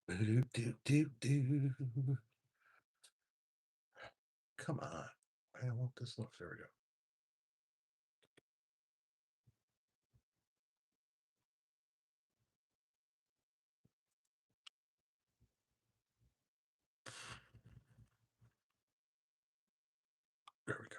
Do, do, do, do. Come on. I don't want this look. There we go. There we go.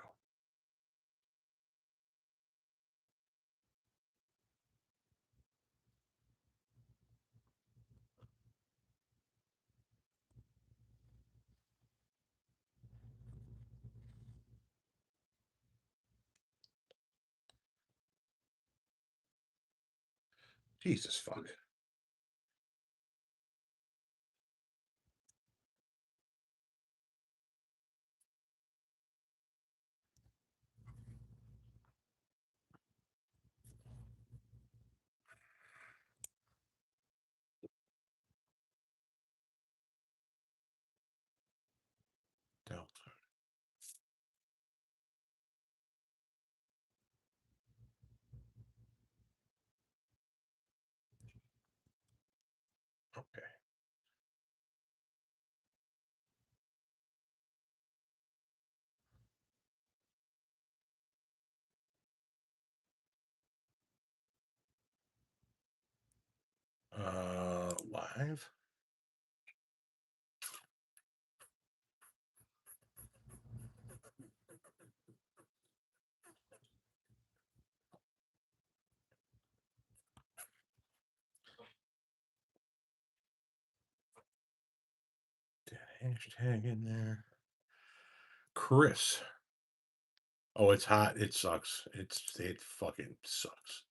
Jesus fuck. Delta. Okay. Live. Hashtag in there. Chris. Oh, it's hot. It sucks. It fucking sucks.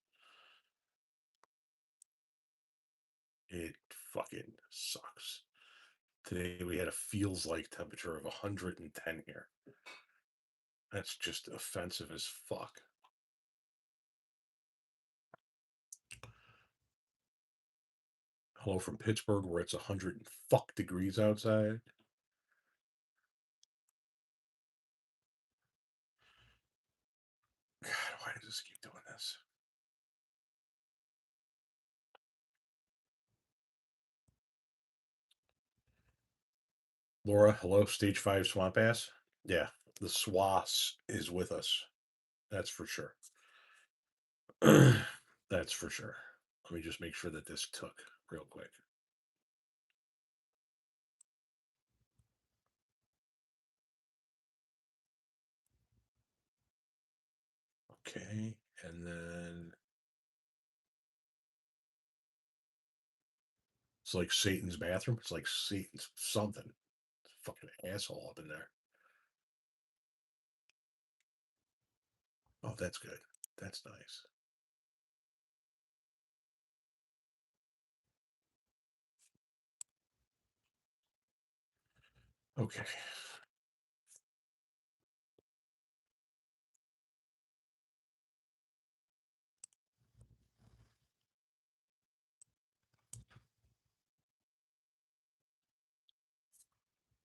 It fucking sucks. Today we had a feels like temperature of 110 here. That's just offensive as fuck. Hello from Pittsburgh, where it's 100 and fuck degrees outside. God, why does this keep doing this? Laura, hello, stage 5 swamp ass. Yeah, the swass is with us. That's for sure. That's for sure. Let me just make sure that this took real quick. Okay, and then it's like Satan's bathroom. It's like Satan's something. It's a fucking asshole up in there. Oh, that's good. That's nice. Okay.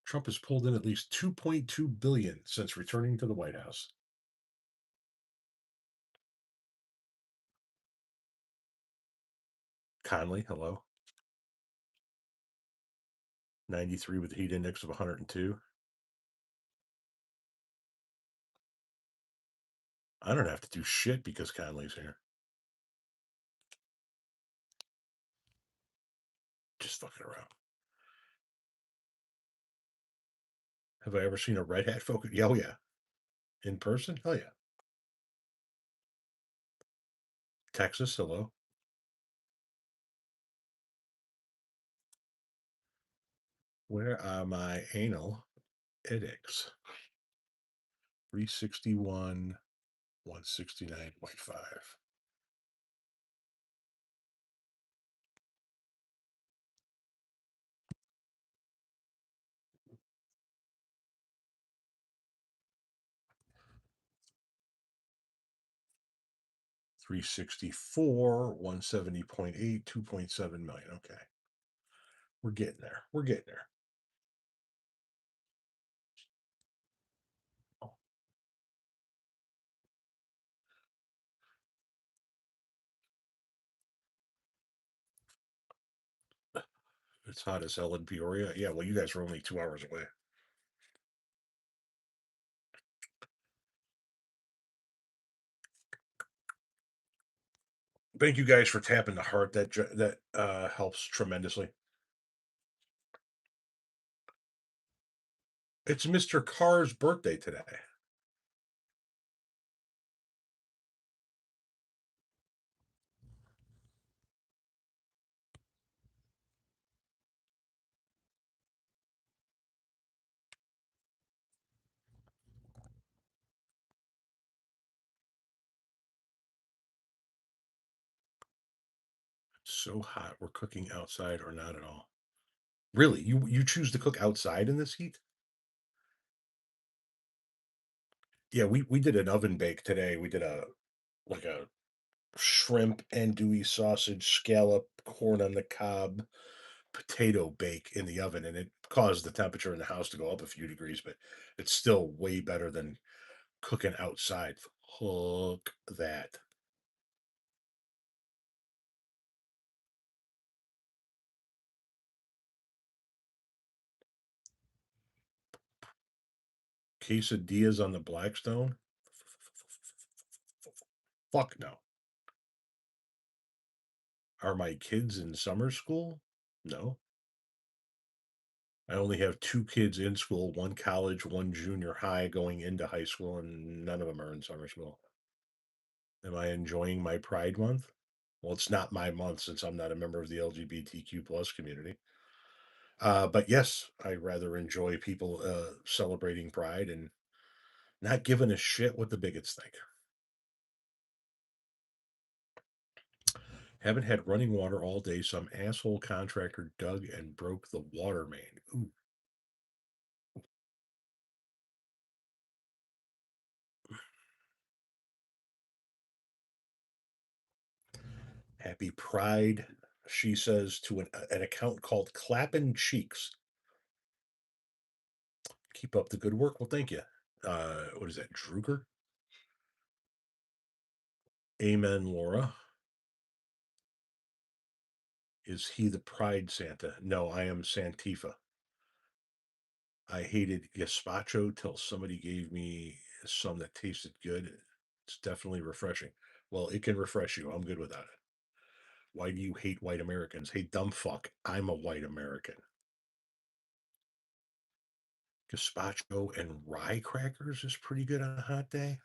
Trump has pulled in at least 2.2 billion since returning to the White House. Conley, hello. 93 with a heat index of 102. I don't have to do shit because Conley's here. Just fucking around. Have I ever seen a red hat focus? Yeah, oh yeah. In person? Oh yeah. Texas, hello. Where are my anal edicts? 361, 169.5. $364, 170.8, 2.7 million. Okay. We're getting there. We're getting there. It's hot as hell in Peoria. Yeah, well, you guys are only 2 hours away. Thank you guys for tapping the heart. That helps tremendously. It's Mr. Carr's birthday today. So hot. We're cooking outside or not at all. Really? You choose to cook outside in this heat? Yeah, we did an oven bake today. We did a shrimp andouille sausage, scallop, corn on the cob, potato bake in the oven, and it caused the temperature in the house to go up a few degrees, but it's still way better than cooking outside. Hook that. Quesadillas on the Blackstone? Fuck no. Are my kids in summer school? No. I only have two kids in school, one college, one junior high going into high school, and none of them are in summer school. Am I enjoying my Pride Month? Well, it's not my month since I'm not a member of the LGBTQ plus community. But yes, I rather enjoy people celebrating Pride and not giving a shit what the bigots think. Haven't had running water all day. Some asshole contractor dug and broke the water main. Ooh, happy Pride, she says to an account called Clappin' Cheeks. Keep up the good work. Well, thank you. What is that, Druger? Amen, Laura. Is he the Pride Santa? No, I am Santifa. I hated gazpacho till somebody gave me some that tasted good. It's definitely refreshing. Well, it can refresh you. I'm good without it. Why do you hate white Americans? Hey, dumb fuck. I'm a white American. Gazpacho and rye crackers is pretty good on a hot day.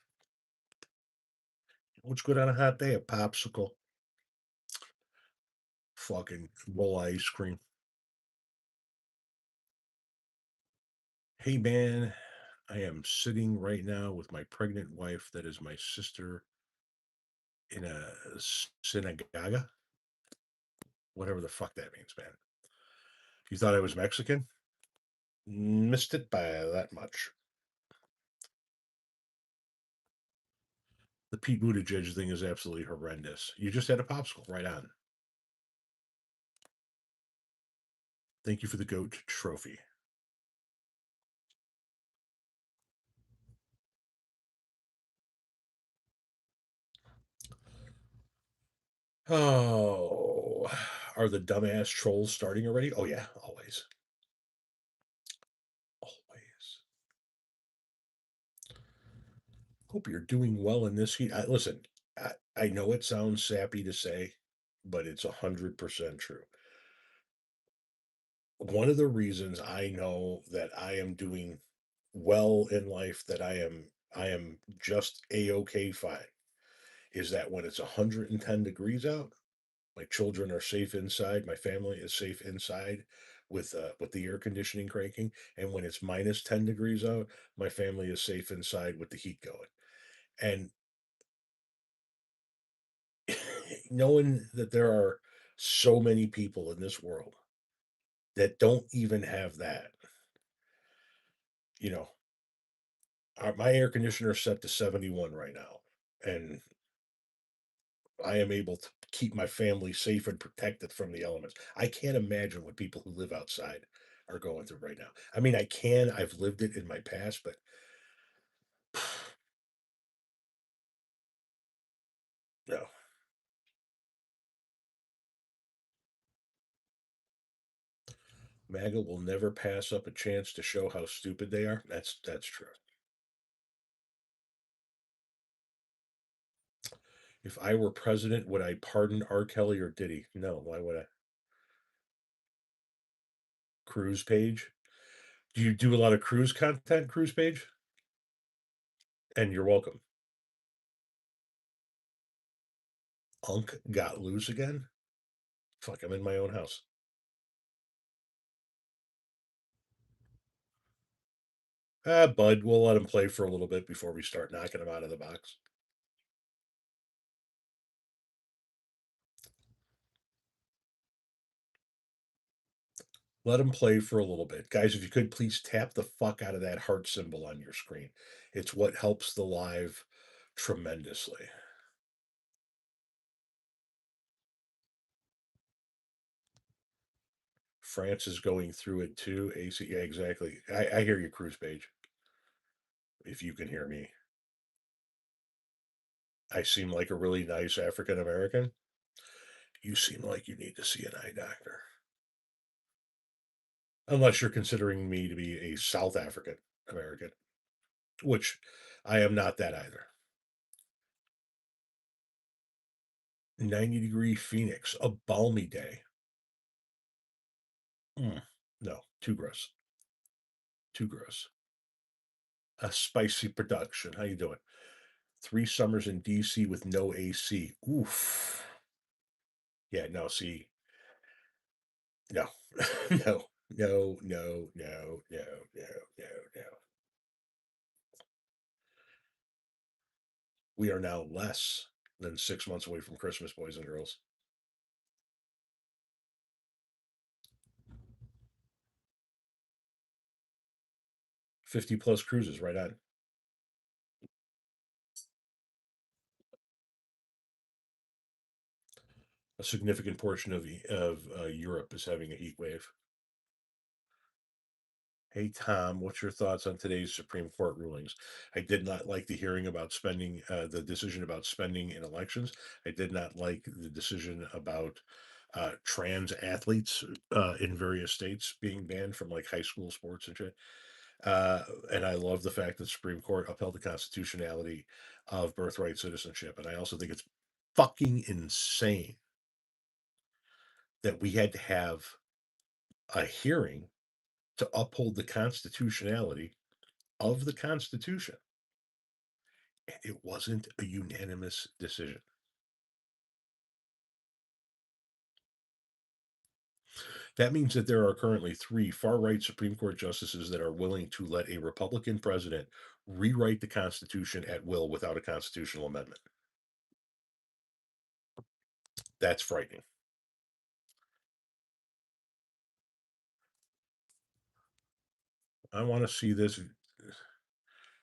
What's good on a hot day? A popsicle, fucking bowl of ice cream. Hey, man, I am sitting right now with my pregnant wife, that is my sister, in a synagogue, whatever the fuck that means, man. You thought I was Mexican? Missed it by that much. The Pete Buttigieg thing is absolutely horrendous. You just had a popsicle, right on. Thank you for the goat trophy. Oh, are the dumbass trolls starting already? Oh yeah, always, always. Hope you're doing well in this heat. Listen, I know it sounds sappy to say, but it's 100% true. One of the reasons I know that I am doing well in life, that I am just a-okay fine, is that when it's 110 degrees out, my children are safe inside, my family is safe inside with the air conditioning cranking, and when it's minus 10 degrees out, my family is safe inside with the heat going. And knowing that there are so many people in this world that don't even have that, you know, my air conditioner is set to 71 right now, and I am able to keep my family safe and protected from the elements. I can't imagine what people who live outside are going through right now. I mean, I can, I've lived it in my past, but no. MAGA will never pass up a chance to show how stupid they are. That's true. If I were president, would I pardon R. Kelly or Diddy? No. Why would I? Cruise page. Do you do a lot of cruise content, cruise page? And you're welcome. Unk got loose again? Fuck, I'm in my own house. Ah, bud, we'll let him play for a little bit before we start knocking him out of the box. Let him play for a little bit. Guys, if you could please tap the fuck out of that heart symbol on your screen. It's what helps the live tremendously. France is going through it too. AC, yeah, exactly. I hear you, cruise page. If you can hear me, I seem like a really nice African American. You seem like you need to see an eye doctor. Unless you're considering me to be a South African American, which I am not that either. 90-degree Phoenix, a balmy day. Mm, no, too gross. Too gross. A spicy production. How you doing? 3 summers in DC with no AC. Oof. Yeah, no, see, no, no, no, no, no, no, no, no, no. We are now less than 6 months away from Christmas, boys and girls. 50 plus cruises, right on. A significant portion of Europe is having a heat wave. Hey Tom, what's your thoughts on today's Supreme Court rulings? I did not like the hearing about spending, the decision about spending in elections. I did not like the decision about trans athletes in various states being banned from like high school sports and shit. And I love the fact that the Supreme Court upheld the constitutionality of birthright citizenship. And I also think it's fucking insane that we had to have a hearing to uphold the constitutionality of the Constitution. And it wasn't a unanimous decision. That means that there are currently 3 far right Supreme Court justices that are willing to let a Republican president rewrite the Constitution at will without a constitutional amendment. That's frightening. I want to see this.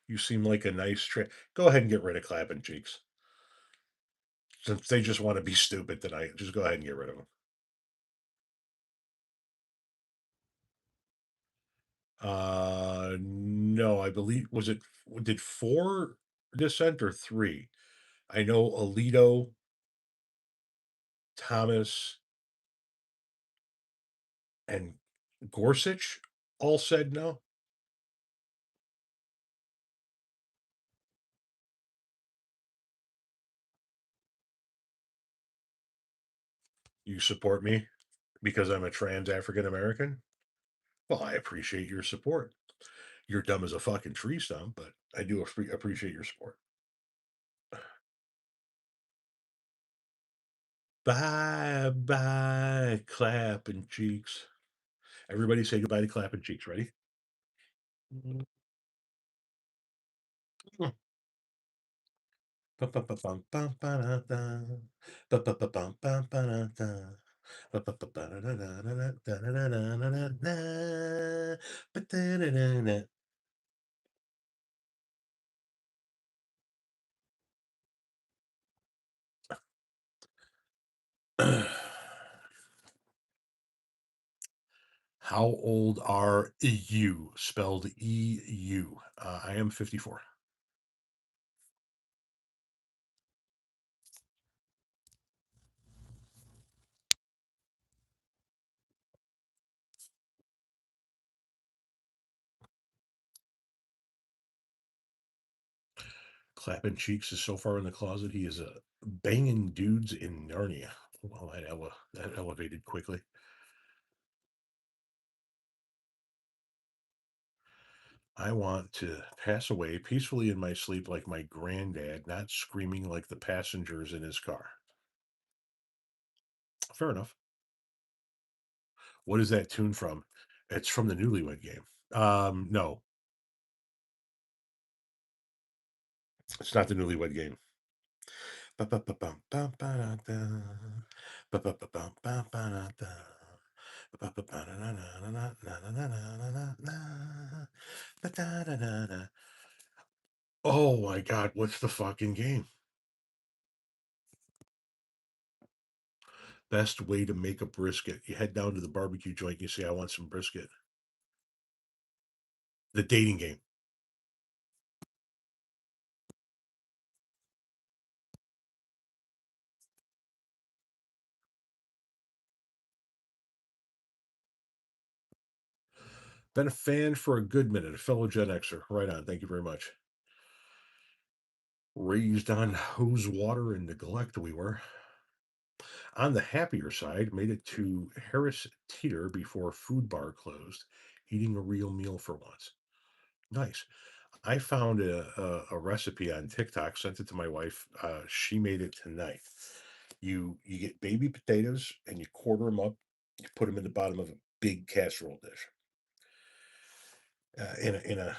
You seem like a nice Go ahead and get rid of clapping cheeks. Since they just want to be stupid tonight, just go ahead and get rid of them. No, I believe did 4 dissent or 3? I know Alito, Thomas, and Gorsuch all said no. You support me because I'm a trans African American? Well, I appreciate your support. You're dumb as a fucking tree stump, but I do appreciate your support. Bye bye, clapping cheeks. Everybody say goodbye to clapping cheeks. Ready? How old are you? Spelled EU. I am 54. Clapping cheeks is so far in the closet, he is banging dudes in Narnia. Well, that elevated quickly. I want to pass away peacefully in my sleep like my granddad, not screaming like the passengers in his car. Fair enough. What is that tune from? It's from the Newlywed Game. No, it's not the Newlywed Game. Ba-ba-ba-bum-bum-ba-da-da. Ba-ba-ba-bum-bum-ba-da-da. Ba-ba-ba-da-na-na-na-na-na-na-na-na-na. Ba-da-da-da-da. Oh my god, what's the fucking game? Best way to make a brisket. You head down to the barbecue joint, you say, I want some brisket. The dating game. Been a fan for a good minute, a fellow Gen Xer. Right on. Thank you very much. Raised on hose water and neglect, we were. On the happier side, made it to Harris Teeter before Food Bar closed, eating a real meal for once. Nice. I found a recipe on TikTok, sent it to my wife. She made it tonight. You get baby potatoes and you quarter them up. You put them in the bottom of a big casserole dish. In a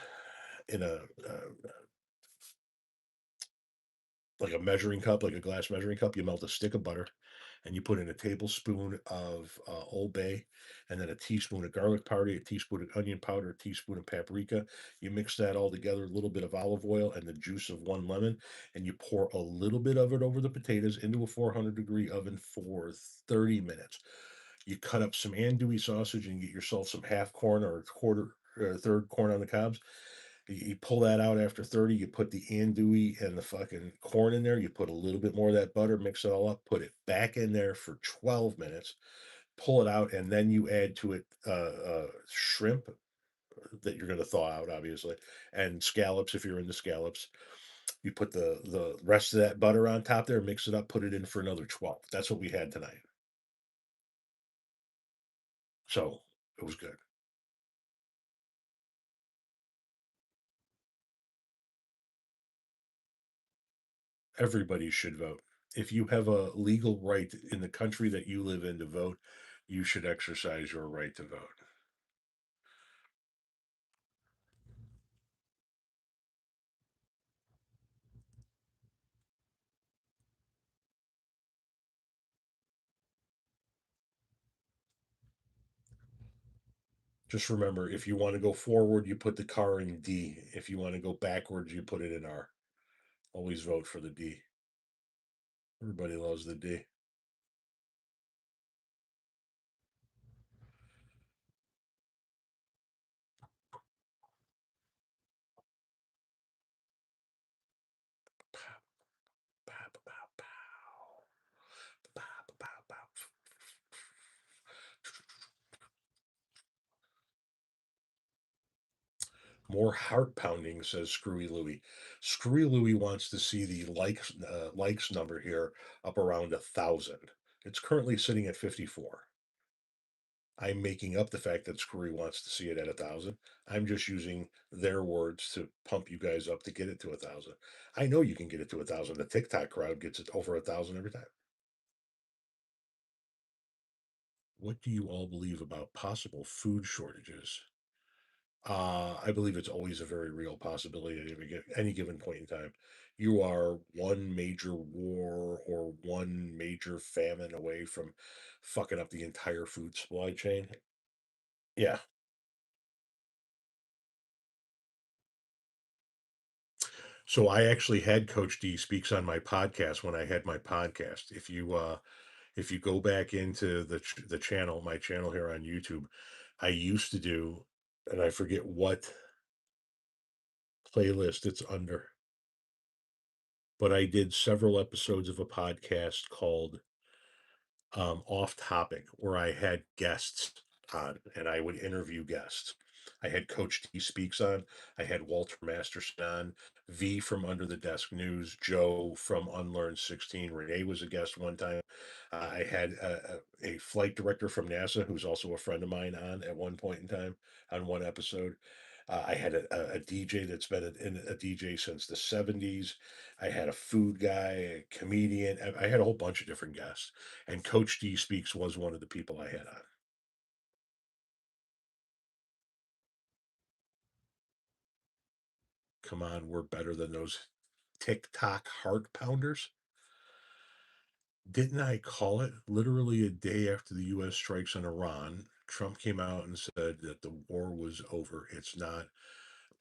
like a measuring cup, like a glass measuring cup, you melt a stick of butter and you put in a tablespoon of Old Bay and then a teaspoon of garlic powder, a teaspoon of onion powder, a teaspoon of paprika. You mix that all together, a little bit of olive oil and the juice of one lemon, and you pour a little bit of it over the potatoes into a 400-degree oven for 30 minutes. You cut up some andouille sausage and get yourself some half corn or quarter or third corn on the cobs. You pull that out after 30, you put the andouille and the fucking corn in there, you put a little bit more of that butter, mix it all up, put it back in there for 12 minutes, pull it out, and then you add to it shrimp that you're going to thaw out, obviously, and scallops if you're into scallops. You put the rest of that butter on top there, mix it up, put it in for another 12. That's what we had tonight. So it was good. Everybody should vote. If you have a legal right in the country that you live in to vote, you should exercise your right to vote. Just remember, if you want to go forward, you put the car in D. If you want to go backwards, you put it in R. Always vote for the D. Everybody loves the D. More heart pounding, says Screwy Louie. Screwy Louie wants to see the likes number here up around 1,000. It's currently sitting at 54. I'm making up the fact that Screwy wants to see it at 1,000. I'm just using their words to pump you guys up to get it to 1,000. I know you can get it to 1,000. The TikTok crowd gets it over 1,000 every time. What do you all believe about possible food shortages? I believe it's always a very real possibility at any given point in time. You are one major war or one major famine away from fucking up the entire food supply chain. Yeah. So I actually had Coach D speaks on my podcast when I had my podcast. If you go back into the channel, my channel here on YouTube, I used to do, and I forget what playlist it's under, but I did several episodes of a podcast called Off Topic, where I had guests on and I would interview guests. I had Coach T Speaks on. I had Walter Masterson on. V from Under the Desk News. Joe from Unlearned 16. Renee was a guest one time. I had a flight director from NASA who's also a friend of mine on at one point in time on one episode. I had a DJ that's been a DJ since the 70s. I had a food guy, a comedian. I had a whole bunch of different guests. And Coach D Speaks was one of the people I had on. Come on, we're better than those TikTok heart pounders. Didn't I call it literally a day after the US strikes on Iran? Trump came out and said that the war was over. It's not.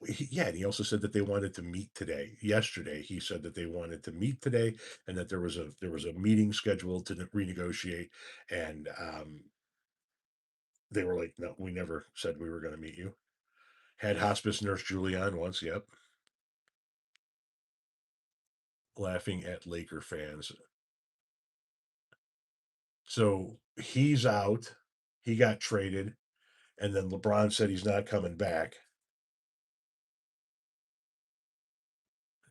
Yeah, and he also said that they wanted to meet today. Yesterday, he said that they wanted to meet today, and that there was a meeting scheduled to renegotiate. And they were like, "No, we never said we were going to meet you." Had hospice nurse Julie on once. Yep, laughing at Laker fans. So he's out. He got traded, and then LeBron said he's not coming back.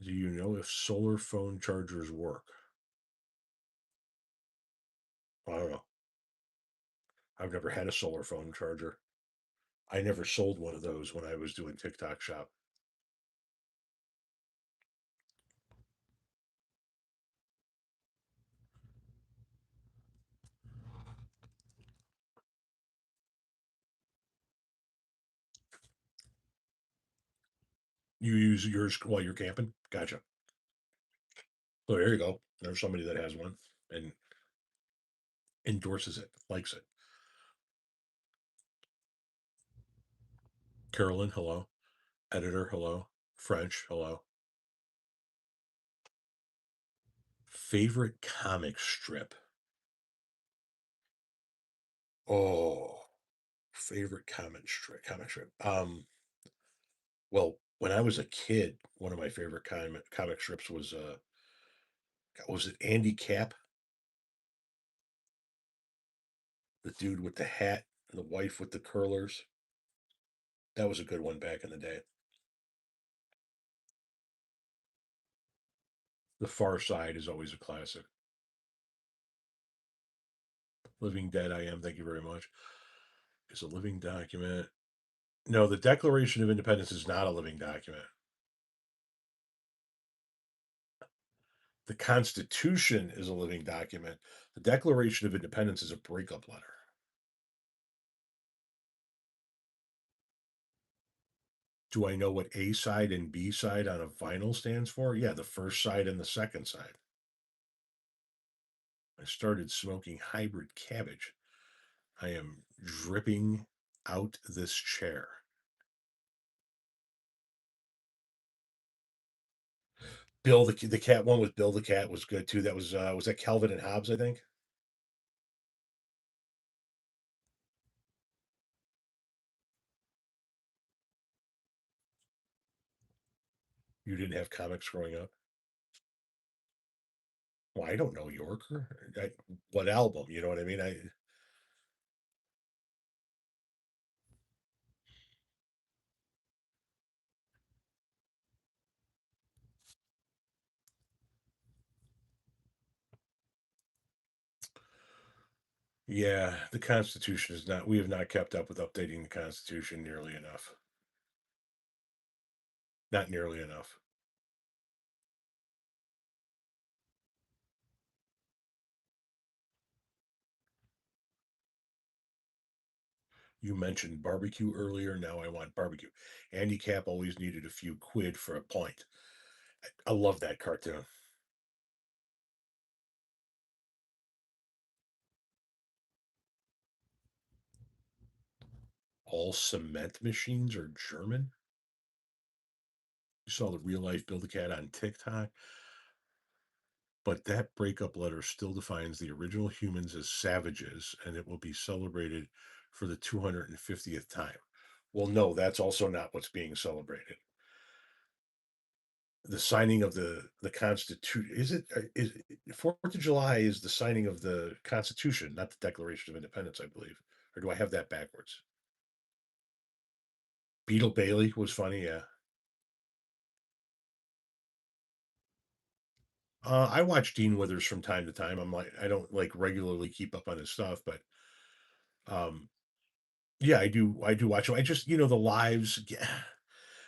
Do you know if solar phone chargers work? I don't know. I've never had a solar phone charger. I never sold one of those when I was doing TikTok shop. You use yours while you're camping? Gotcha. So there you go. There's somebody that has one and endorses it, likes it. Carolyn, hello. Editor, hello. French, hello. Favorite comic strip? Oh, favorite comic strip. Well, when I was a kid, one of my favorite comic strips was it Andy Cap, the dude with the hat and the wife with the curlers. That was a good one back in the day. The Far Side is always a classic. Living Dead, I am. Thank you very much. Is a living document. No, the Declaration of Independence is not a living document. The Constitution is a living document. The Declaration of Independence is a breakup letter. Do I know what A side and B side on a vinyl stands for? Yeah, the first side and the second side. I started smoking hybrid cabbage. I am dripping out this chair. Bill the cat one with Bill the cat was good too. That was that Calvin and Hobbes, I think. You didn't have comics growing up. Well, I don't know Yorker. What album? You know what I mean? I Yeah, the Constitution is not. We have not kept up with updating the Constitution nearly enough. Not nearly enough. You mentioned barbecue earlier. Now I want barbecue. Andy Cap always needed a few quid for a pint. I love that cartoon. All cement machines are German. You saw the real life Build a Cat on TikTok, but that breakup letter still defines the original humans as savages, and it will be celebrated for the 250th time. Well, no, that's also not what's being celebrated. The signing of the Constitution, is Fourth of July is the signing of the Constitution, not the Declaration of Independence, I believe. Or do I have that backwards? Beetle Bailey was funny, yeah. I watch Dean Withers from time to time. I don't like regularly keep up on his stuff, but um, yeah, I do watch him. I just, the lives.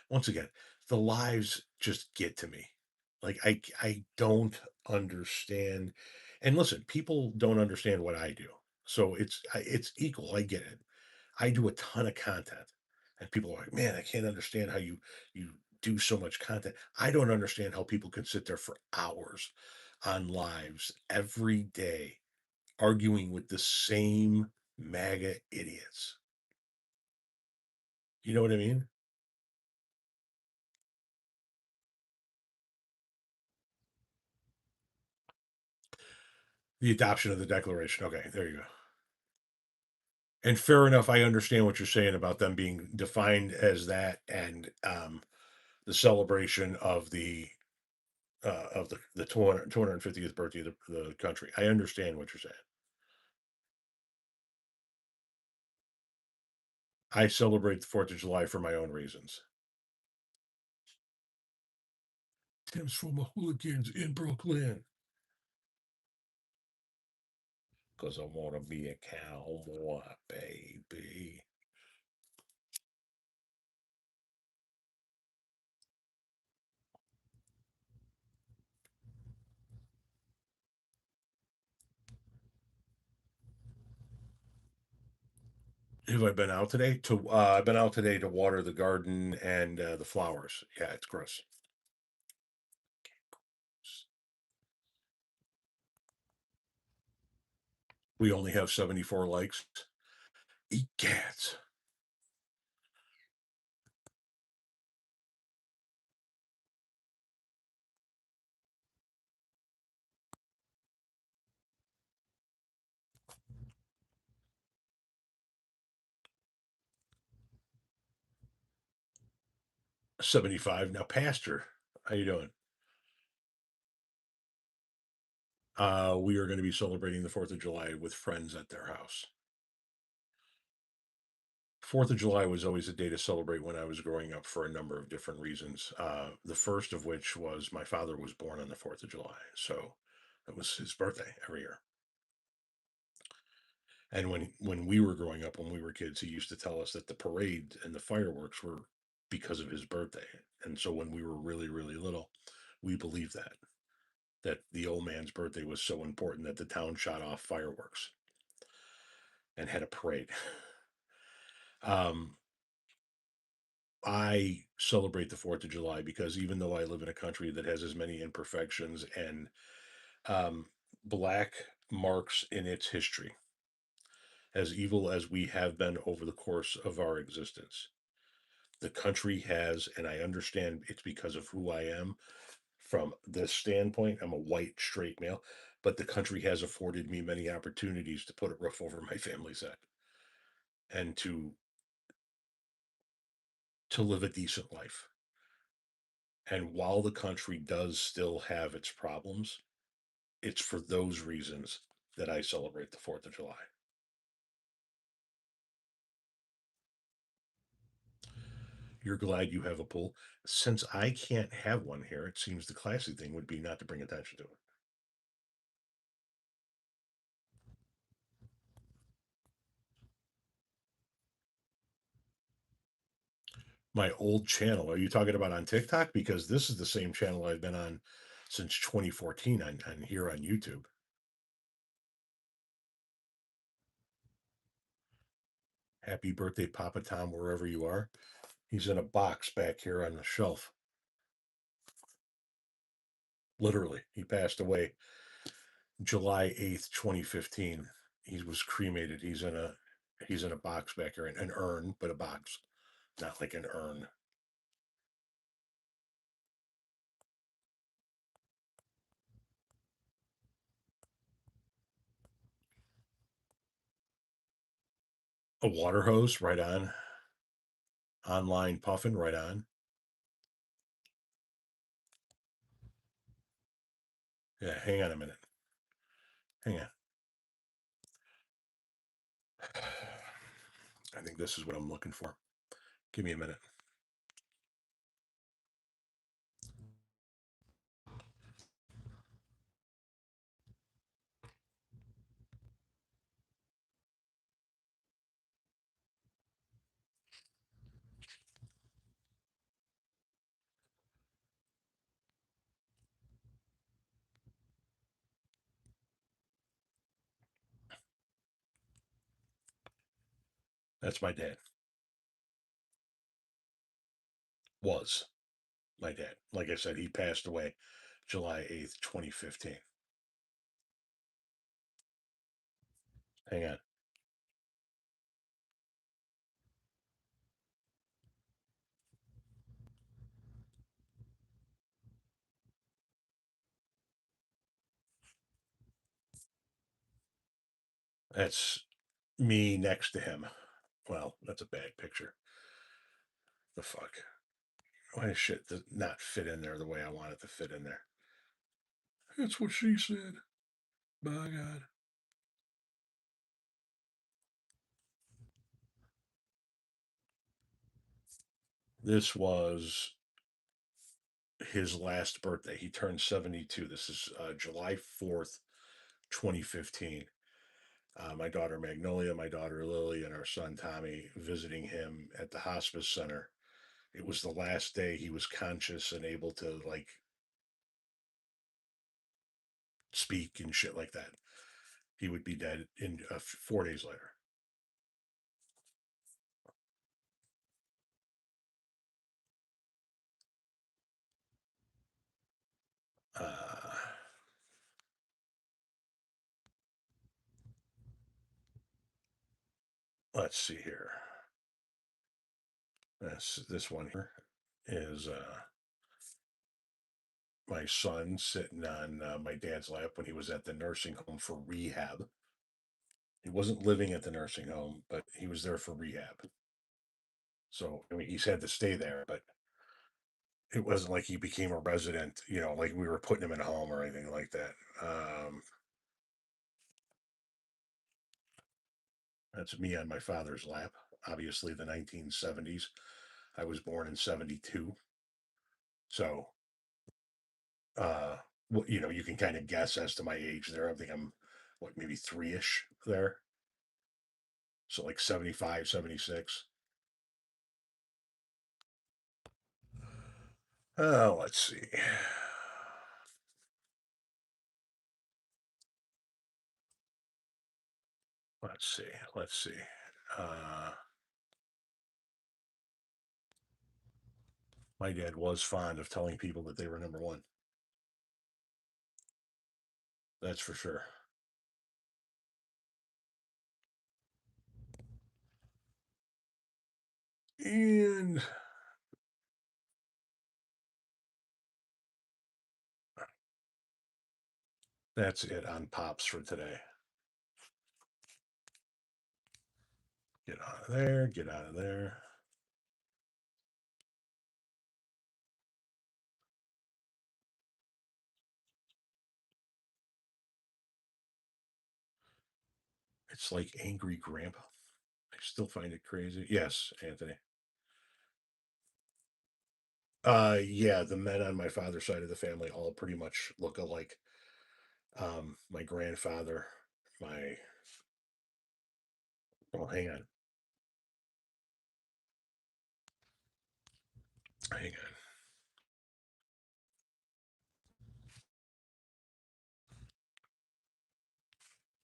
Once again, the lives just get to me. Like I don't understand. And listen, people don't understand what I do, so it's equal. I get it. I do a ton of content, and people are like, "Man, I can't understand how you do so much content." I don't understand how people can sit there for hours on lives every day arguing with the same MAGA idiots. You know what I mean? The adoption of the Declaration. Okay, there you go. And fair enough. I understand what you're saying about them being defined as that, and the celebration of the 250th birthday of the country. I understand what you're saying. I celebrate the 4th of July for my own reasons. Tim's from the hooligans in Brooklyn. Because I want to be a cowboy, baby. Have I been out today? I've been out today to water the garden and the flowers. Yeah, it's gross. We only have 74 likes. Eat cats. 75. Now, Pastor, how you doing? We are going to be celebrating the 4th of July with friends at their house. 4th of July was always a day to celebrate when I was growing up for a number of different reasons. The first of which was my father was born on the 4th of July. So it was his birthday every year. And when we were growing up, when we were kids, he used to tell us that the parade and the fireworks were because of his birthday. And so when we were really, really little, we believed that the old man's birthday was so important that the town shot off fireworks and had a parade. Um, I celebrate the 4th of July because even though I live in a country that has as many imperfections and um, black marks in its history, as evil as we have been over the course of our existence, the country has, and I understand it's because of who I am from this standpoint. I'm a white, straight male, but the country has afforded me many opportunities to put a roof over my family's head and to live a decent life. And while the country does still have its problems, it's for those reasons that I celebrate the 4th of July. You're glad you have a pool. Since I can't have one here, it seems the classy thing would be not to bring attention to it. My old channel, are you talking about on TikTok? Because this is the same channel I've been on since 2014 on here on YouTube. Happy birthday, Papa Tom, wherever you are. He's in a box back here on the shelf. Literally, he passed away July 8th, 2015. He was cremated. He's in a box back here, an urn, but a box, not like an urn. A water hose, right on. Online puffin, right on. Yeah, hang on a minute. Hang on. I think this is what I'm looking for. Give me a minute. That's my dad. Was my dad. Like I said, he passed away July 8th, 2015. Hang on. That's me next to him. Well, that's a bad picture. The fuck? Why does shit not fit in there the way I want it to fit in there? That's what she said. By God. This was his last birthday. He turned 72. This is July 4th, 2015. My daughter Magnolia, my daughter Lily, and our son Tommy visiting him at the hospice center. It was the last day he was conscious and able to like speak and shit like that. He would be dead in 4 days later. Uh, let's see here. This one here is my son sitting on my dad's lap when he was at the nursing home for rehab. He wasn't living at the nursing home, but he was there for rehab. So I mean, he's had to stay there, but it wasn't like he became a resident. Like we were putting him in a home or anything like that. That's me on my father's lap. Obviously, the 1970s. I was born in 72, so uh, you can kind of guess as to my age there. I think I'm what maybe three-ish there. So like 75, 76. Let's see. Let's see. Let's see. Uh, my dad was fond of telling people that they were number one. That's for sure. And that's it on Pops for today. Get out of there. Get out of there. It's like Angry Grandpa. I still find it crazy. Yes, Anthony. Yeah, the men on my father's side of the family all pretty much look alike. My grandfather, my well, hang on.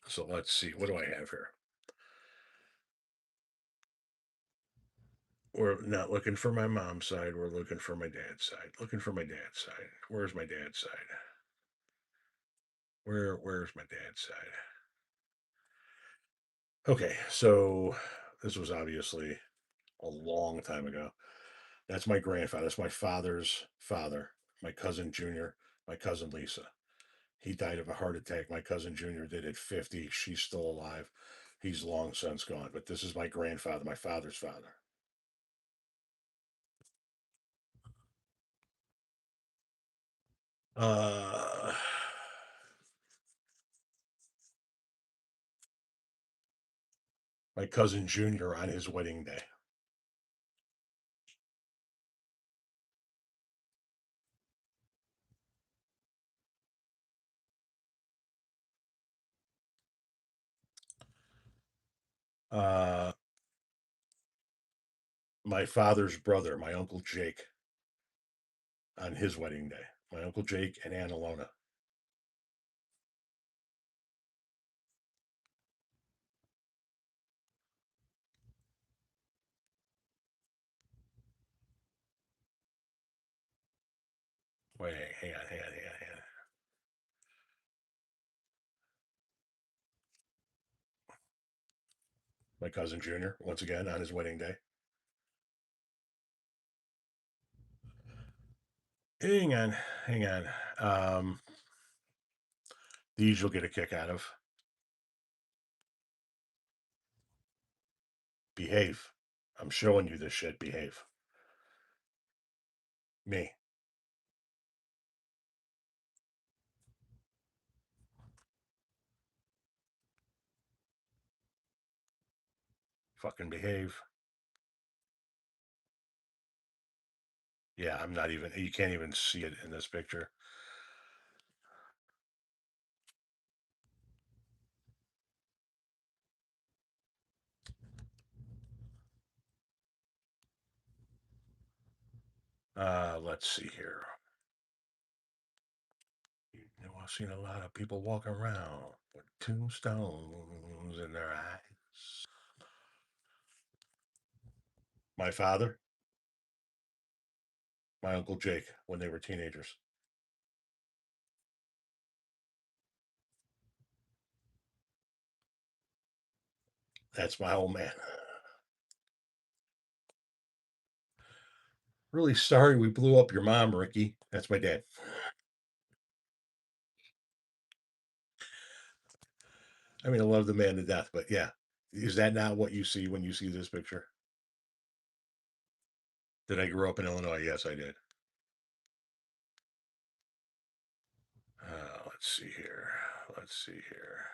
So let's see. What do I have here? We're not looking for my mom's side. We're looking for my dad's side. Looking for my dad's side. Where's my dad's side? Where's my dad's side? Okay, so this was obviously a long time ago. That's my grandfather. That's my father's father, my cousin Junior, my cousin Lisa. He died of a heart attack. My cousin Junior did at 50. She's still alive. He's long since gone. But this is my grandfather, my father's father. Uh, my cousin Junior on his wedding day. Uh, my father's brother, my uncle Jake, on his wedding day. My uncle Jake and Aunt Alona. Wait, hang on. My cousin Junior, once again, on his wedding day. Hang on, hang on. These you'll get a kick out of. Behave. I'm showing you this shit. Behave. Me. Fucking behave. Yeah, I'm not even. You can't even see it in this picture. Let's see here. You know, I've seen a lot of people walking around with tombstones in their eyes. My father, my uncle Jake, when they were teenagers. That's my old man. Really sorry we blew up your mom, Ricky. That's my dad. I mean, I love the man to death, but yeah. Is that not what you see when you see this picture? Did I grow up in Illinois? Yes, I did. Let's see here. Let's see here.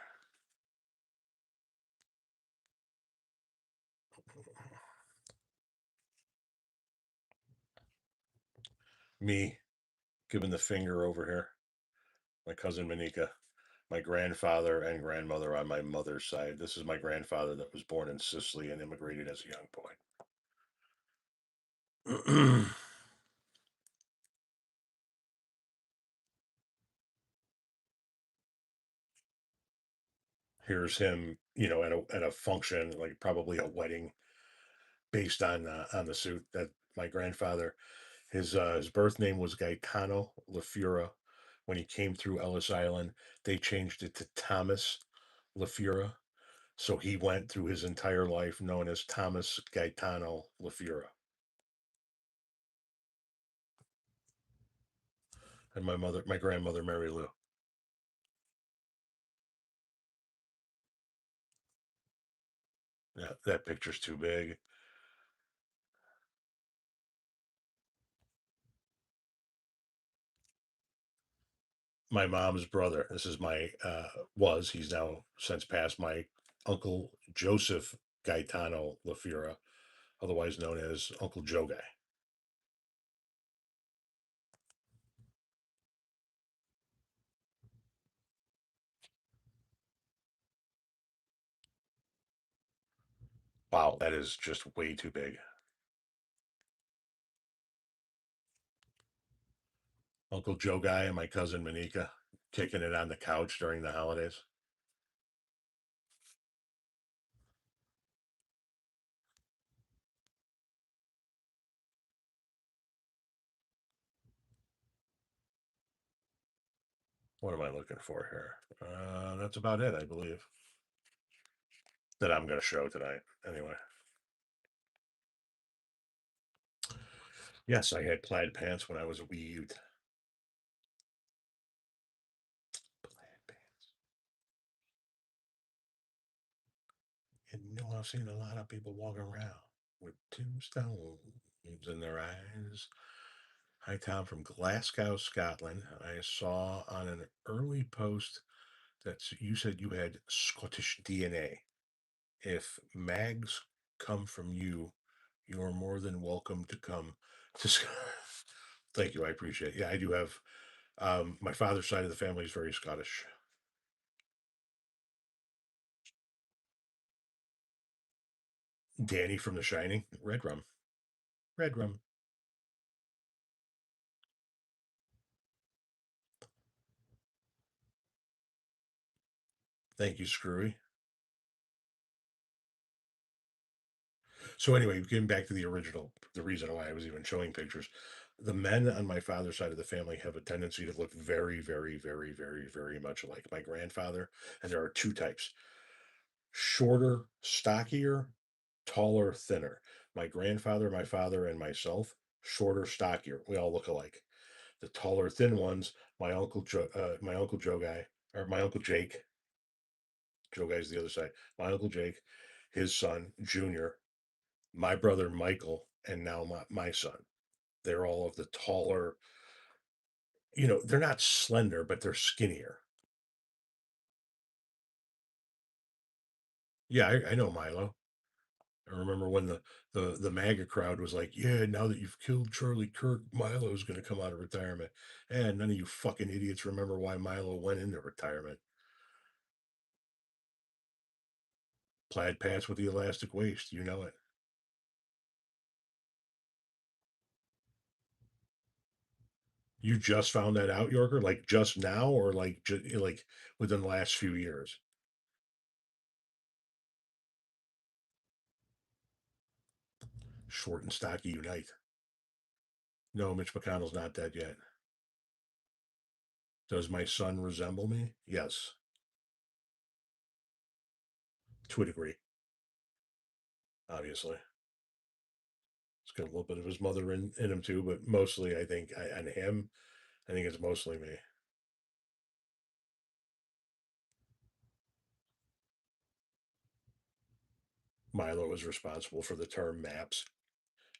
Me giving the finger over here. My cousin Monica, my grandfather and grandmother on my mother's side. This is my grandfather that was born in Sicily and immigrated as a young boy. Here's him, at a function, like probably a wedding, based on the suit that my grandfather. His birth name was Gaetano LaFura. When he came through Ellis Island, they changed it to Thomas LaFura. So he went through his entire life known as Thomas Gaetano LaFura. And my grandmother, Mary Lou. Yeah, that picture's too big. My mom's brother. This is he's now since passed, my uncle Joseph Gaetano LaFura, otherwise known as Uncle Joe Guy. Wow, that is just way too big. Uncle Joe Guy and my cousin Monica kicking it on the couch during the holidays. What am I looking for here? That's about it, I believe, that I'm going to show tonight. Anyway, yes, I had plaid pants when I was a wee youth. Plaid pants. And I've seen a lot of people walking around with tombstones in their eyes. Hi, Tom from Glasgow, Scotland. I saw on an early post that you said you had Scottish DNA. If mags come from you, you're more than welcome to come to. Thank you, I appreciate it. Yeah, I do have. My father's side of the family is very Scottish. Danny from The Shining, red rum, red rum. Thank you, Screwy. So anyway, getting back to the original, the reason why I was even showing pictures, the men on my father's side of the family have a tendency to look very, very, very, very, very much like my grandfather. And there are two types: shorter, stockier, taller, thinner. My grandfather, my father, and myself, shorter, stockier. We all look alike. The taller, thin ones, my uncle Joe guy, or my uncle Jake. Joe guy's the other side. My uncle Jake, his son Junior, my brother Michael, and now my son. They're all of the taller. They're not slender, but they're skinnier. Yeah, I know Milo. I remember when the MAGA crowd was like, "Yeah, now that you've killed Charlie Kirk, Milo's going to come out of retirement." And none of you fucking idiots remember why Milo went into retirement. Plaid pants with the elastic waist, you know it. You just found that out, Yorker? Like just now, or like within the last few years? Short and stocky unite. No, Mitch McConnell's not dead yet. Does my son resemble me? Yes, to a degree. Obviously, it's got a little bit of his mother in him too, but mostly I think on him, I think it's mostly me. Milo was responsible for the term maps.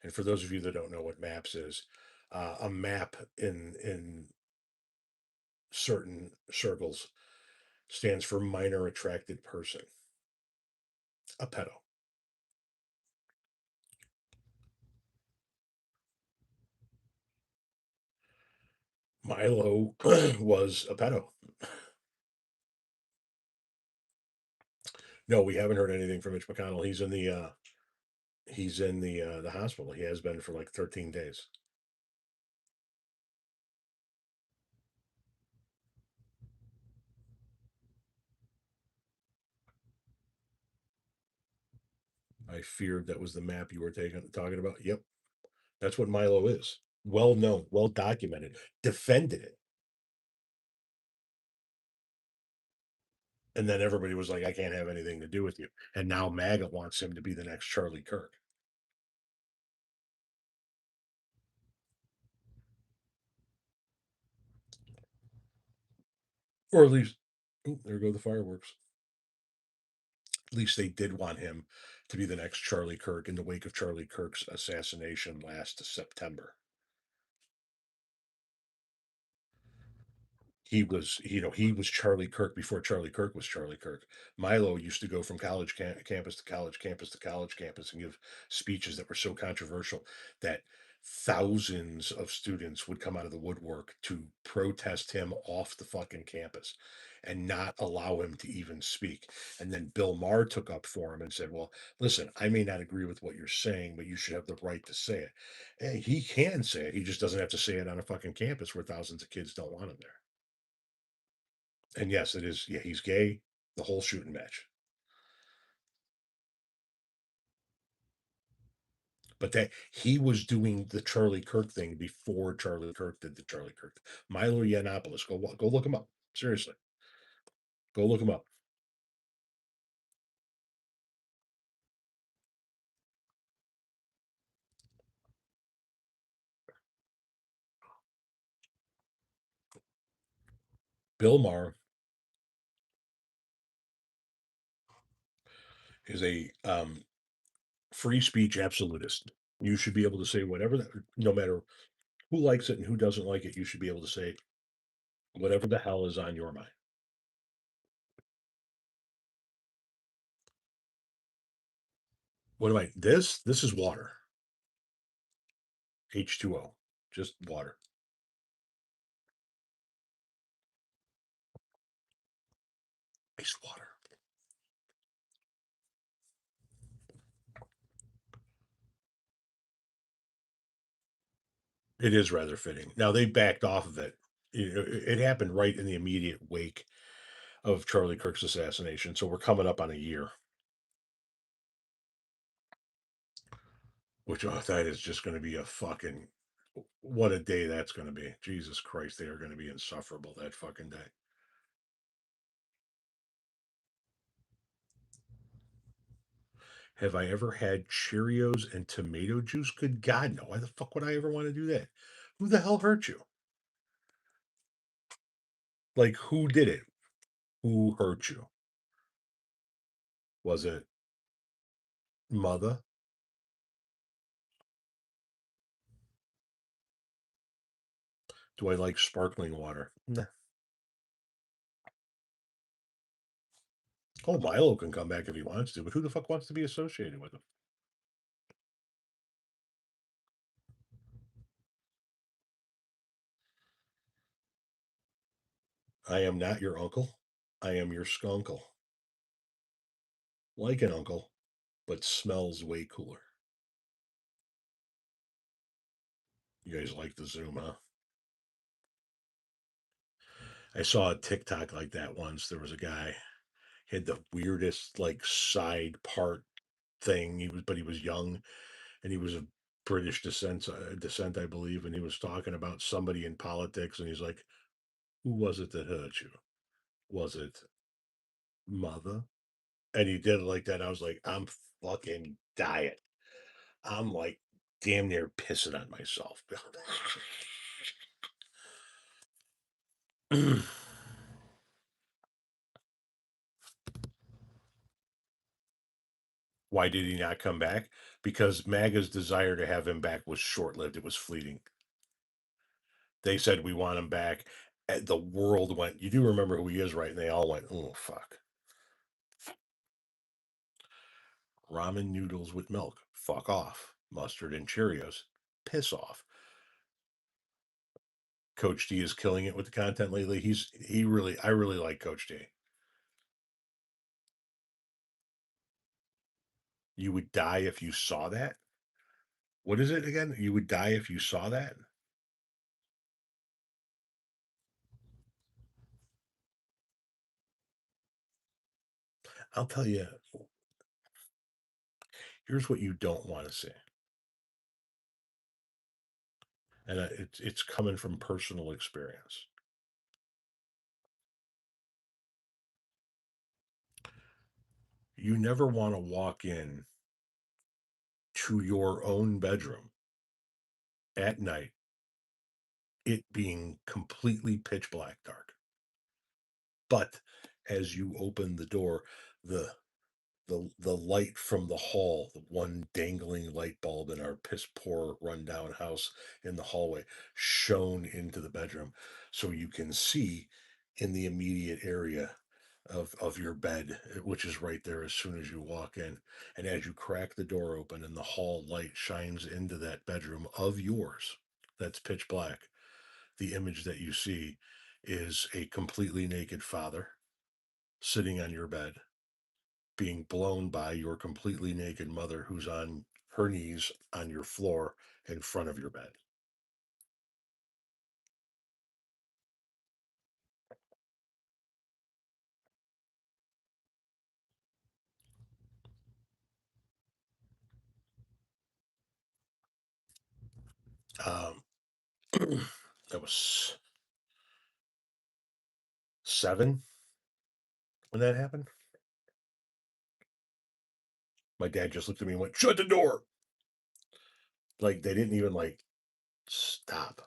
And for those of you that don't know what maps is, a map in certain circles stands for minor attracted person, a pedo. Milo was a pedo. No, we haven't heard anything from Mitch McConnell. He's in the hospital. He has been for like 13 days. I feared that was the map you were talking about. Yep, that's what Milo is. Well known, well documented, defended it. And then everybody was like, I can't have anything to do with you. And now MAGA wants him to be the next Charlie Kirk. Or at least, there go the fireworks. At least they did want him to be the next Charlie Kirk in the wake of Charlie Kirk's assassination last September. He was Charlie Kirk before Charlie Kirk was Charlie Kirk. Milo used to go from campus to college campus to college campus and give speeches that were so controversial that thousands of students would come out of the woodwork to protest him off the fucking campus and not allow him to even speak. And then Bill Maher took up for him and said, "Well, listen, I may not agree with what you're saying, but you should have the right to say it." And he can say it. He just doesn't have to say it on a fucking campus where thousands of kids don't want him there. And yes, it is. Yeah, he's gay. The whole shooting match. But that he was doing the Charlie Kirk thing before Charlie Kirk did the Charlie Kirk. Milo Yiannopoulos. Go look him up. Seriously, go look him up. Bill Maher is a free speech absolutist. You should be able to say whatever, no matter who likes it and who doesn't like it. You should be able to say whatever the hell is on your mind. What am I? This is water. H2O. Just water. Ice water. It is rather fitting. Now they backed off of it. It happened right in the immediate wake of Charlie Kirk's assassination, so we're coming up on a year, which, oh, that is just gonna be a fucking what a day that's gonna be. Jesus Christ, they are gonna be insufferable that fucking day. Have I ever had Cheerios and tomato juice? Good God, no. Why the fuck would I ever wanna do that? Who the hell hurt you? Like, who did it? Who hurt you? Was it mother? Do I like sparkling water? Nah. Oh, Milo can come back if he wants to, but who the fuck wants to be associated with him? I am not your uncle. I am your skunkle. Like an uncle, but smells way cooler. You guys like the Zoom, huh? I saw a TikTok like that once. There was a guy had the weirdest like side part thing. But he was young and he was of British descent, I believe, and he was talking about somebody in politics, and he's like, "Who was it that hurt you? Was it mother?" And he did it like that. I was like, "I'm fucking dying. I'm like damn near pissing on myself." Why did he not come back? Because MAGA's desire to have him back was short lived. It was fleeting. They said, "We want him back." And the world went, "You do remember who he is, right?" And they all went, "Oh, fuck." Ramen noodles with milk. Fuck off. Mustard and Cheerios. Piss off. Coach D is killing it with the content lately. I really like Coach D. You would die if you saw that. What is it again? You would die if you saw that. I'll tell you. Here's what you don't want to see, and it's coming from personal experience. You never want to walk in to your own bedroom at night, it being completely pitch black dark. But as you open the door, the the light from the hall, the one dangling light bulb in our piss poor rundown house in the hallway, shone into the bedroom, so you can see in the immediate area of your bed, which is right there as soon as you walk in. And as you crack the door open and the hall light shines into that bedroom of yours, that's pitch black. The image that you see is a completely naked father sitting on your bed being blown by your completely naked mother who's on her knees on your floor in front of your bed. Um, I was 7 when that happened. My dad just looked at me and went, "Shut the door." Like they didn't even like stop.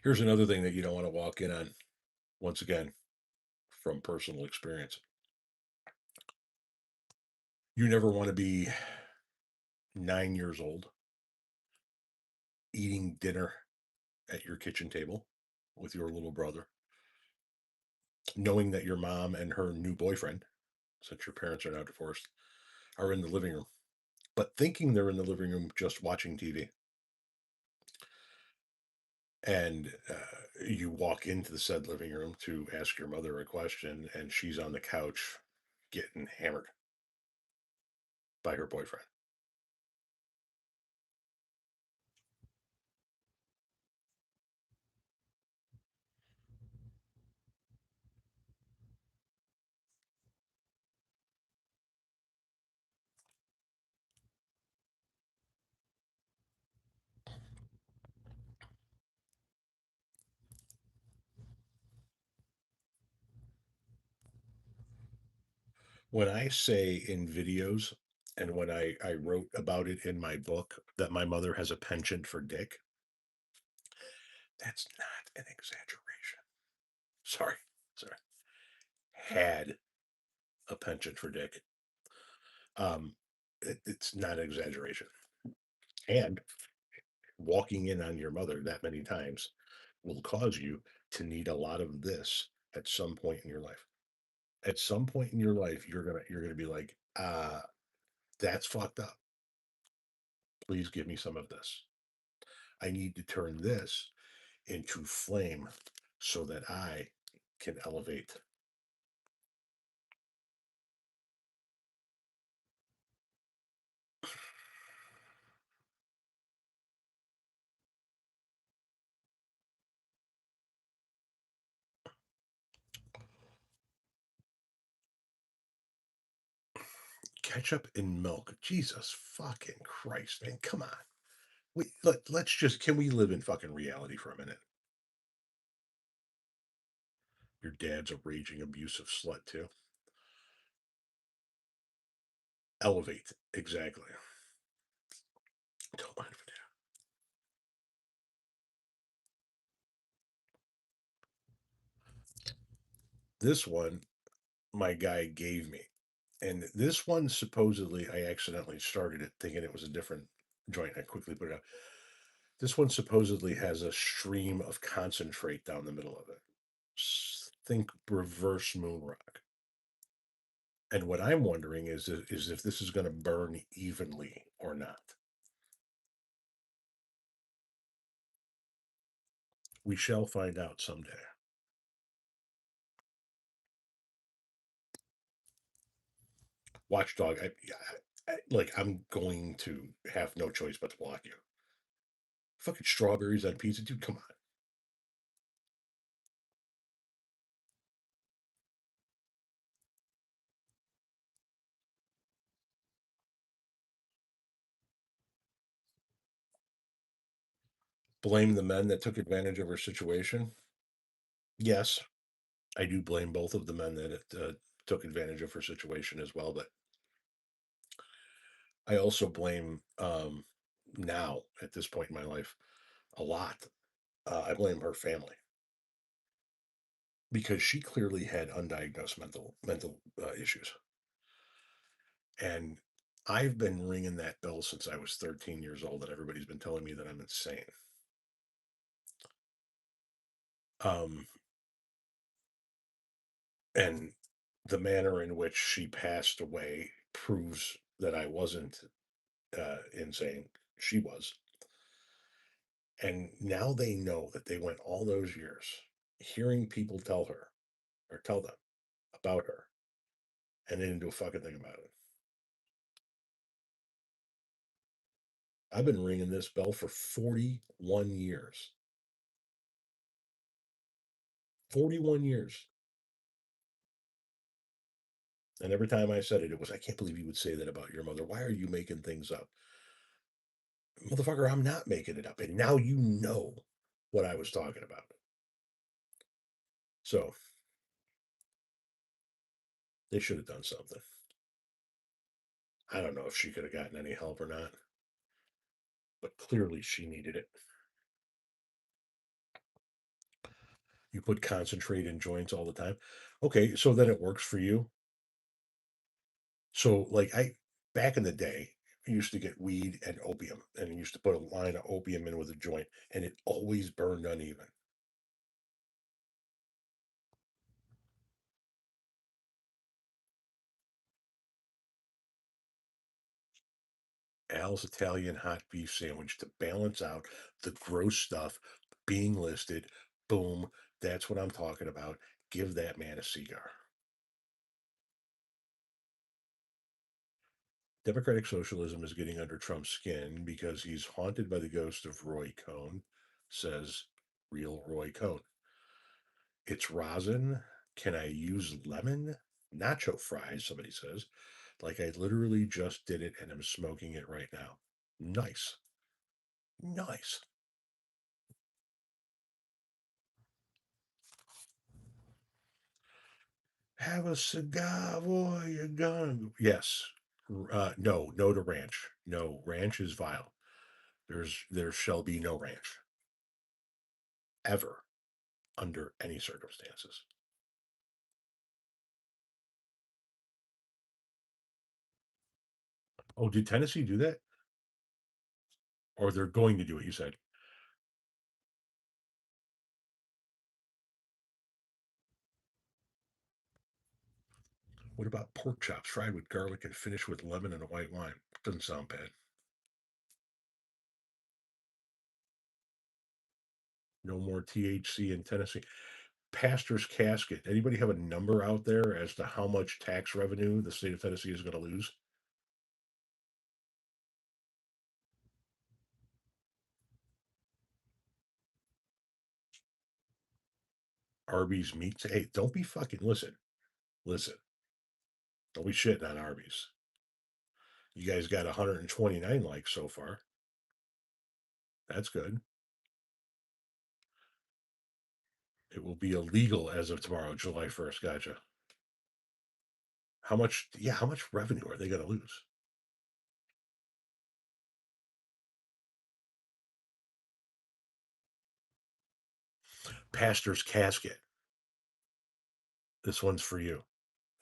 Here's another thing that you don't want to walk in on. Once again, from personal experience, you never want to be 9 years old eating dinner at your kitchen table with your little brother, knowing that your mom and her new boyfriend, since your parents are now divorced, are in the living room, but thinking they're in the living room just watching TV. And you walk into the said living room to ask your mother a question, and she's on the couch getting hammered by her boyfriend. When I say in videos, and when I wrote about it in my book, that my mother has a penchant for dick, that's not an exaggeration. Sorry, sorry. Had a penchant for dick. It's not an exaggeration. And walking in on your mother that many times will cause you to need a lot of this at some point in your life. At some point in your life, you're gonna be like, that's fucked up. Please give me some of this. I need to turn this into flame so that I can elevate. Ketchup and milk. Jesus fucking Christ, man. Come on. Let's just, can we live in fucking reality for a minute? Your dad's a raging abusive slut too. Elevate. Exactly. Don't mind if I do. This one, my guy gave me. And this one, supposedly, I accidentally started it thinking it was a different joint. I quickly put it out. This one supposedly has a stream of concentrate down the middle of it. Think reverse moon rock. And what I'm wondering is if this is going to burn evenly or not. We shall find out someday. Watchdog, like I'm going to have no choice but to block you. Fucking strawberries on pizza, dude. Come on. Blame the men that took advantage of her situation. Yes, I do blame both of the men that took advantage of her situation as well, but I also blame now at this point in my life a lot. I blame her family because she clearly had undiagnosed mental issues, and I've been ringing that bell since I was 13 years old, and everybody's been telling me that I'm insane. Um, and the manner in which she passed away proves that I wasn't insane. She was. And now they know that they went all those years hearing people tell her or tell them about her, and they didn't do a fucking thing about it. I've been ringing this bell for 41 years. 41 years. And every time I said it, it was, I can't believe you would say that about your mother. Why are you making things up? Motherfucker, I'm not making it up. And now you know what I was talking about. So they should have done something. I don't know if she could have gotten any help or not, but clearly she needed it. You put concentrate in joints all the time. Okay, so then it works for you. So, like, back in the day, we used to get weed and opium, and he used to put a line of opium in with a joint, and it always burned uneven. Al's Italian hot beef sandwich to balance out the gross stuff being listed. Boom. That's what I'm talking about. Give that man a cigar. Democratic socialism is getting under Trump's skin because he's haunted by the ghost of Roy Cohn, says real Roy Cohn. It's rosin. Can I use lemon? Nacho fries, somebody says. Like I literally just did it and I'm smoking it right now. Nice. Nice. Have a cigar, boy. You're gonna. Yes. No, no to ranch. No, ranch is vile. There shall be no ranch ever under any circumstances. Oh, did Tennessee do that? Or they're going to do it, you said. What about pork chops fried with garlic and finished with lemon and a white wine? Doesn't sound bad. No more THC in Tennessee. Pastor's casket. Anybody have a number out there as to how much tax revenue the state of Tennessee is going to lose? Arby's meats. Hey, don't be fucking listen. Listen. Don't be shitting on Arby's. You guys got 129 likes so far. That's good. It will be illegal as of tomorrow, July 1st. Gotcha. How much? Yeah, how much revenue are they going to lose? Pastor's casket. This one's for you.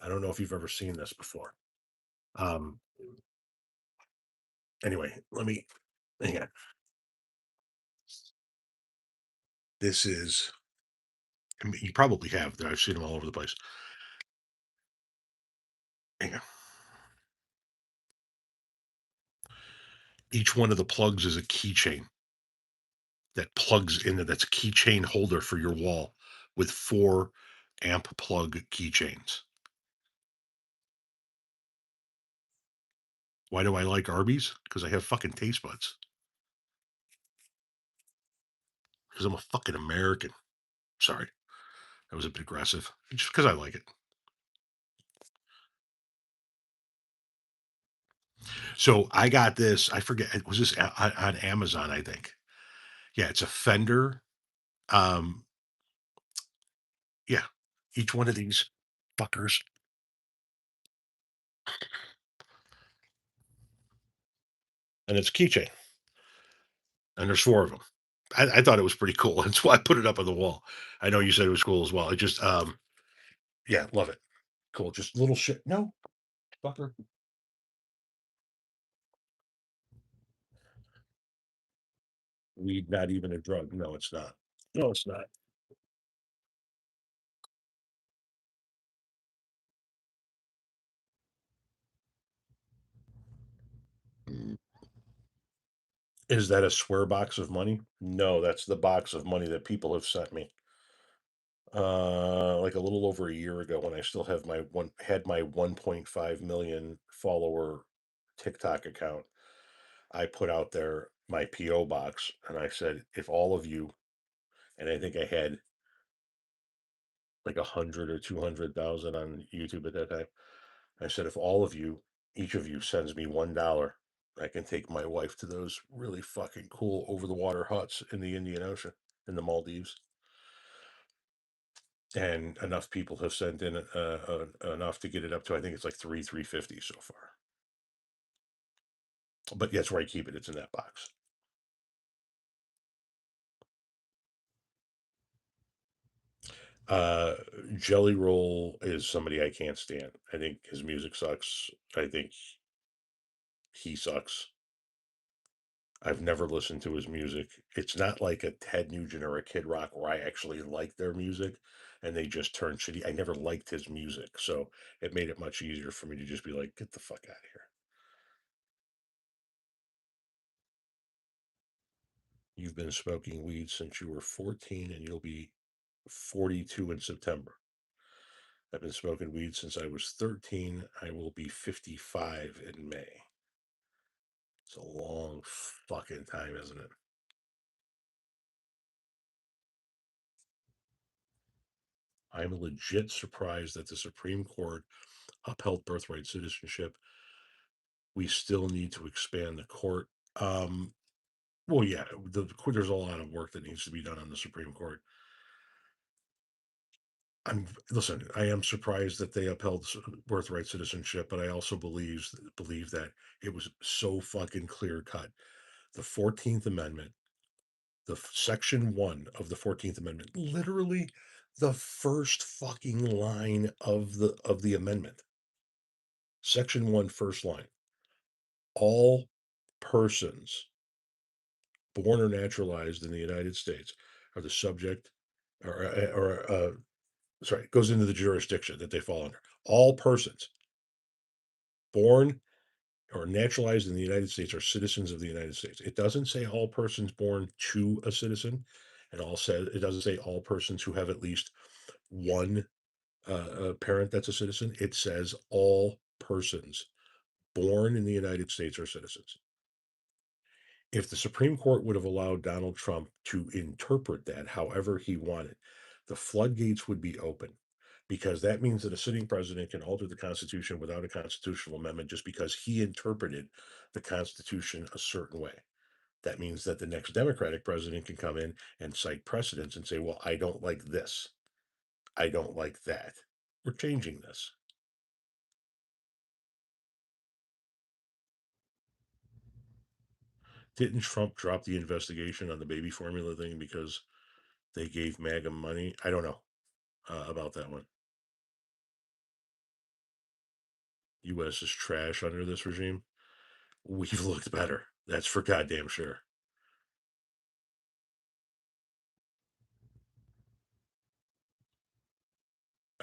I don't know if you've ever seen this before. Um. Anyway, let me. Hang on. This is. I mean, you probably have. I've seen them all over the place. Hang on. Each one of the plugs is a keychain that plugs into that's a keychain holder for your wall with 4 amp plug keychains. Why do I like Arby's? Because I have fucking taste buds. Because I'm a fucking American. Sorry, that was a bit aggressive. Just because I like it. So I got this. I forget. Was this on Amazon? I think. Yeah, it's a Fender. Um, yeah, each one of these fuckers, and it's a keychain, and there's 4 of them. I thought it was pretty cool. That's why I put it up on the wall. I know you said it was cool as well. I just, yeah, love it. Cool. Just little shit. No, fucker. Weed, not even a drug. No, it's not. No, it's not. Is that a swear box of money? No, that's the box of money that people have sent me. Like a little over a year ago, when I still have my 1.5 million follower TikTok account, I put out there my PO box, and I said, if all of you, and I think I had like 100 or 200,000 on YouTube at that time. I said, if all of you, each of you sends me $1, I can take my wife to those really fucking cool over the water huts in the Indian Ocean, in the Maldives. And enough people have sent in enough to get it up to, I think it's like 350 so far. But yeah, that's where I keep it. It's in that box. Uh, Jelly Roll is somebody I can't stand. I think his music sucks. I think He sucks. I've never listened to his music. It's not like a Ted Nugent or a Kid Rock where I actually like their music and they just turn shitty. I never liked his music, so it made it much easier for me to just be like, get the fuck out of here. You've been smoking weed since you were 14 and you'll be 42 in September. I've been smoking weed since I was 13. I will be 55 in May. It's a long fucking time, isn't it? I'm legit surprised that the Supreme Court upheld birthright citizenship. We still need to expand the court. Well, yeah, there's a lot of work that needs to be done on the Supreme Court. Listen. I am surprised that they upheld birthright citizenship, but I also believe that it was so fucking clear cut. The 14th Amendment, Section 1 of the 14th Amendment, literally the first fucking line of the amendment. Section 1, first line. All persons born or naturalized in the United States are the subject, or sorry, it goes into the jurisdiction that they fall under. All persons born or naturalized in the United States are citizens of the United States. It doesn't say all persons born to a citizen, and it doesn't say all persons who have at least one parent that's a citizen. It says all persons born in the United States are citizens. If the Supreme Court would have allowed Donald Trump to interpret that however he wanted, the floodgates would be open, because that means that a sitting president can alter the Constitution without a constitutional amendment just because he interpreted the Constitution a certain way. That means that the next Democratic president can come in and cite precedents and say, well, I don't like this. I don't like that. We're changing this. Didn't Trump drop the investigation on the baby formula thing because they gave MAGA money? I don't know about that one. US is trash under this regime. We've looked better. That's for goddamn sure.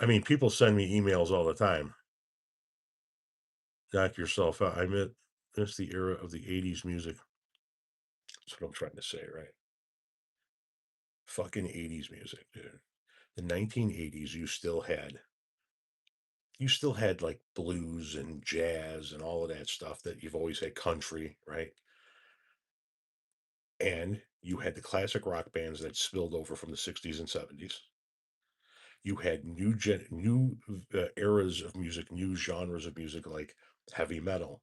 I mean, people send me emails all the time. Knock yourself out. Miss the era of the 80s music. That's what I'm trying to say, right? Fucking 80s music, dude. The 1980s, you still had like blues and jazz and all of that stuff that you've always had, country, right? And you had the classic rock bands that spilled over from the 60s and 70s. You had new eras of music, new genres of music like heavy metal,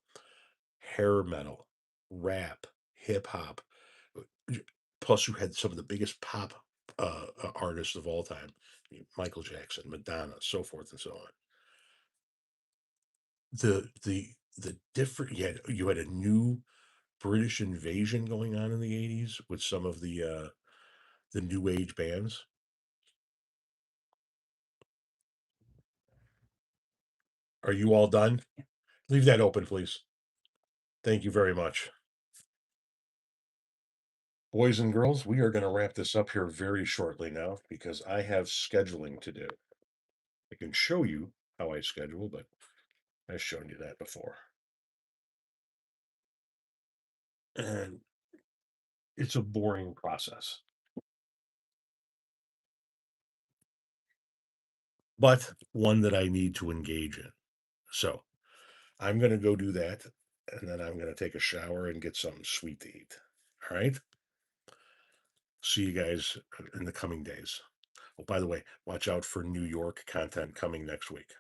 hair metal, rap, hip hop. Plus, you had some of the biggest pop artists of all time: Michael Jackson, Madonna, so forth and so on. The different you had a new British invasion going on in the 80s with some of the new age bands. Are you all done? Leave that open, please. Thank you very much. Boys and girls, we are going to wrap this up here very shortly now because I have scheduling to do. I can show you how I schedule, but I've shown you that before. And it's a boring process, but one that I need to engage in. So I'm going to go do that. And then I'm going to take a shower and get something sweet to eat. All right. See you guys in the coming days. Oh, by the way, watch out for New York content coming next week.